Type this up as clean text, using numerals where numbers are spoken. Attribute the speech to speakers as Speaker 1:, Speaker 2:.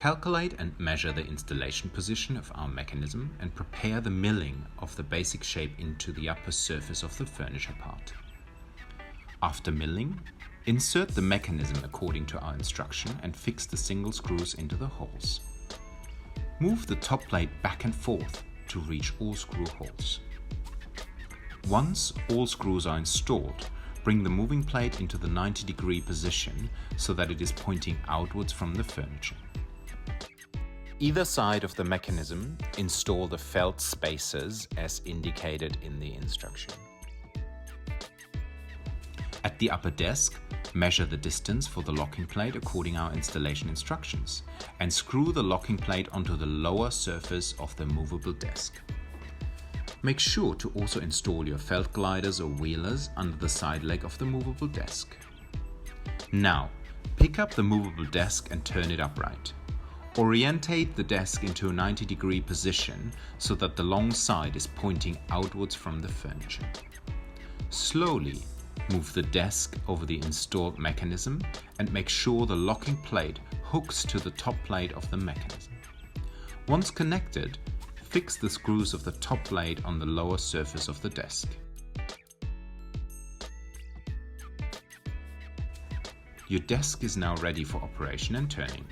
Speaker 1: Calculate and measure the installation position of our mechanism and prepare the milling of the basic shape into the upper surface of the furniture part. After milling, insert the mechanism according to our instruction and fix the single screws into the holes. Move the top plate back and forth to reach all screw holes. Once all screws are installed, bring the moving plate into the 90-degree position so that it is pointing outwards from the furniture. Either side of the mechanism, install the felt spacers as indicated in the instruction. At the upper desk, measure the distance for the locking plate according to our installation instructions and screw the locking plate onto the lower surface of the movable desk. Make sure to also install your felt gliders or wheelers under the side leg of the movable desk. Now, pick up the movable desk and turn it upright. Orientate the desk into a 90-degree position so that the long side is pointing outwards from the furniture. Slowly move the desk over the installed mechanism and make sure the locking plate hooks to the top plate of the mechanism. Once connected, fix the screws of the top plate on the lower surface of the desk. Your desk is now ready for operation and turning.